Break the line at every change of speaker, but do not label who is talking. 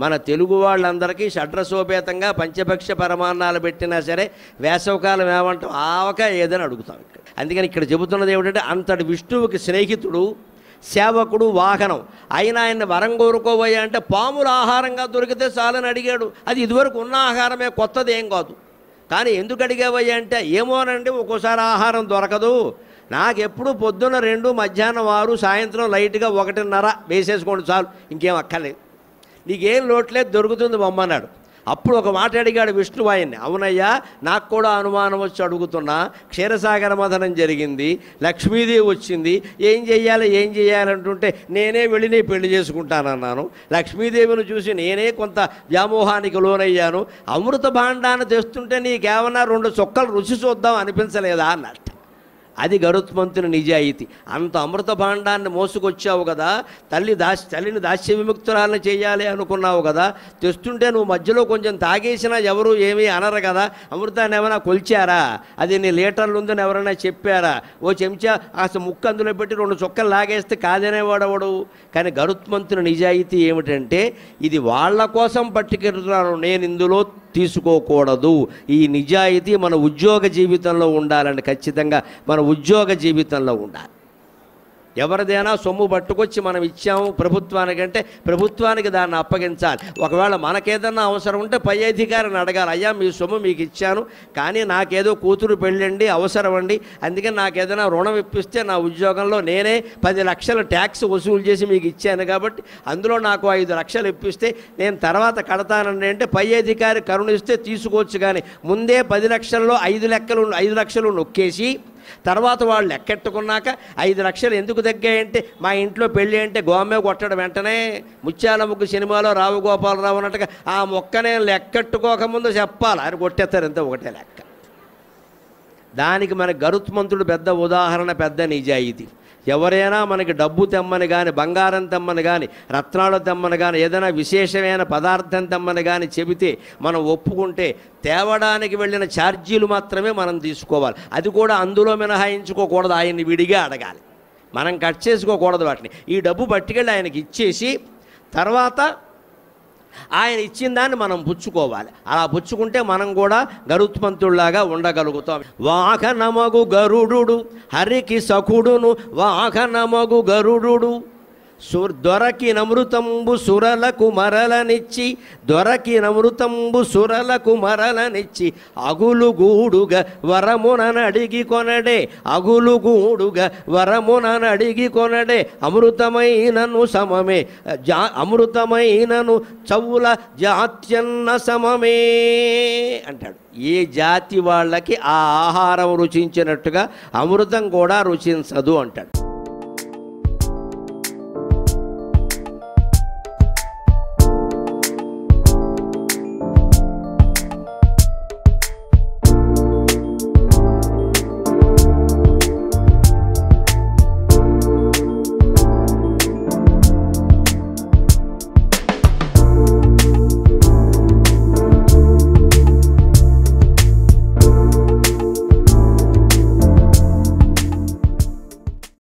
మన తెలుగు వాళ్ళందరికీ షడ్రసోపేతంగా పంచభక్ష పరమాన్నాలు పెట్టినా సరే వేసవకాలం ఏమంటాం ఆవకాయ ఏదని అడుగుతాం ఇక్కడ. అందుకని ఇక్కడ చెబుతున్నది ఏమిటంటే అంతటి విష్ణువుకి స్నేహితుడు, సేవకుడు, వాహనం అయినా ఆయన వరం కోరుకోబోయా అంటే పాములు ఆహారంగా దొరికితే చాలని అడిగాడు. అది ఇదివరకు ఉన్న ఆహారమే, కొత్తది ఏం కాదు. కానీ ఎందుకు అడిగావయ్యా అంటే ఏమోనండి ఒక్కోసారి ఆహారం దొరకదు, నాకెప్పుడు పొద్దున్న 2, మధ్యాహ్నం 6, సాయంత్రం లైట్గా 1:30 వేసేసుకోండి చాలు, ఇంకేం అక్కర్లేదు, నీకేం లోట్లేదు, దొరుకుతుంది బొమ్మన్నాడు. అప్పుడు ఒక మాట అడిగాడు విష్ణువు ఆయన్ని. అవునయ్యా నాకు కూడా అనుమానం వచ్చి అడుగుతున్నా, క్షీరసాగర మథనం జరిగింది, లక్ష్మీదేవి వచ్చింది, ఏం చేయాలంటుంటే నేనే వెళ్ళి నీ పెళ్లి చేసుకుంటానన్నాను. లక్ష్మీదేవిని చూసి నేనే కొంత వ్యామోహానికి లోనయ్యాను. అమృత భాండాన్ని తెస్తుంటే నీకేమన్నా 2 చుక్కలు రుచి చూద్దాం అనిపించలేదా అన్నట్టు. అది గరుత్మంతుని నిజాయితీ. అంత అమృత భాండాన్ని మోసుకొచ్చావు కదా, తల్లిని దాస్య విముక్తురాలను చేయాలి అనుకున్నావు కదా, తెస్తుంటే నువ్వు మధ్యలో కొంచెం తాగేసినా ఎవరు ఏమీ అనరు కదా, అమృతాన్ని ఏమైనా కొల్చారా, అది నీ లీటర్లు ఉందని ఎవరైనా చెప్పారా, ఓ చెంచా అసలు ముక్కు అందులో పెట్టి 2 చుక్కలు లాగేస్తే కాదనేవాడవడు. కానీ గరుత్మంతుని నిజాయితీ ఏమిటంటే ఇది వాళ్ళ కోసం పట్టుకెడుతున్నాను, నేను ఇందులో తీసుకోకూడదు. ఈ నిజాయితీ మన ఉద్యోగ జీవితంలో ఉండాలండి, ఖచ్చితంగా మన ఉద్యోగ జీవితంలో ఉండాలి. ఎవరిదైనా సొమ్ము పట్టుకొచ్చి మనం ఇచ్చాము ప్రభుత్వానికంటే ప్రభుత్వానికి దాన్ని అప్పగించాలి. ఒకవేళ మనకేదన్నా అవసరం ఉంటే పై అధికారిని అడగాలి, అయ్యా మీ సొమ్ము మీకు ఇచ్చాను కానీ నాకేదో కూతురు పెళ్ళండి అవసరం అండి, అందుకని నాకేదైనా రుణం ఇప్పిస్తే నా ఉద్యోగంలో నేనే 10 లక్షల ట్యాక్స్ వసూలు చేసి మీకు ఇచ్చాను కాబట్టి అందులో నాకు 5 లక్షలు ఇప్పిస్తే నేను తర్వాత కడతానండి అంటే పై అధికారి కరుణిస్తే తీసుకోవచ్చు. కానీ ముందే 10 లక్షల్లో 5 లక్షలు నొక్కేసి తర్వాత వాళ్ళు లెక్కెట్టుకున్నాక 5 లక్షలు ఎందుకు తగ్గాయంటే మా ఇంట్లో పెళ్ళి అంటే గోమే కొట్టడం వెంటనే ముత్యాల ముగ్గు సినిమాలో రావు గోపాలరావు అన్నట్టుగా ఆ మొక్కనే లెక్కెట్టుకోకముందు చెప్పాలి, ఆయన కొట్టేస్తారు అంతే, ఒకటే లెక్క. దానికి మన గరుత్మంతుడు పెద్ద ఉదాహరణ, పెద్ద నిజాయితీ. ఎవరైనా మనకి డబ్బు తెమ్మని కానీ, బంగారం తెమ్మని కానీ, రత్నాలు తెమ్మని కానీ, ఏదైనా విశేషమైన పదార్థం తెమ్మని కానీ చెబితే మనం ఒప్పుకుంటే తేవడానికి వెళ్ళిన ఛార్జీలు మాత్రమే మనం తీసుకోవాలి. అది కూడా అందులో మినహాయించుకోకూడదు, ఆయన్ని విడిగా అడగాలి, మనం కట్ చేసుకోకూడదు వాటిని. ఈ డబ్బు పట్టుకెళ్ళి ఆయనకి ఇచ్చేసి తర్వాత ఆయన ఇచ్చిన దాన్ని మనం పుచ్చుకోవాలి. అలా పుచ్చుకుంటే మనం కూడా గరుత్మంతుల్లాగా ఉండగలుగుతాం. వాహనమగు గరుడు హరికి సఖుడును, వాహనమగు గరుడు దొరకినమృతంబు సురలకు మరలనిచ్చి, దొరకినమృతంబు సురలకు మరలనిచ్చి, అగులుగూడుగా వరముననడిగి కొనడే, అగులుగూడుగా వరముననడిగి కొనడే, అమృతమైనను సమమే అమృతమైనను చవుల జాత్యన్న సమమే అంటాడు. ఏ జాతి వాళ్ళకి ఆ ఆహారం రుచించినట్టుగా అమృతం కూడా రుచించదు అంటాడు.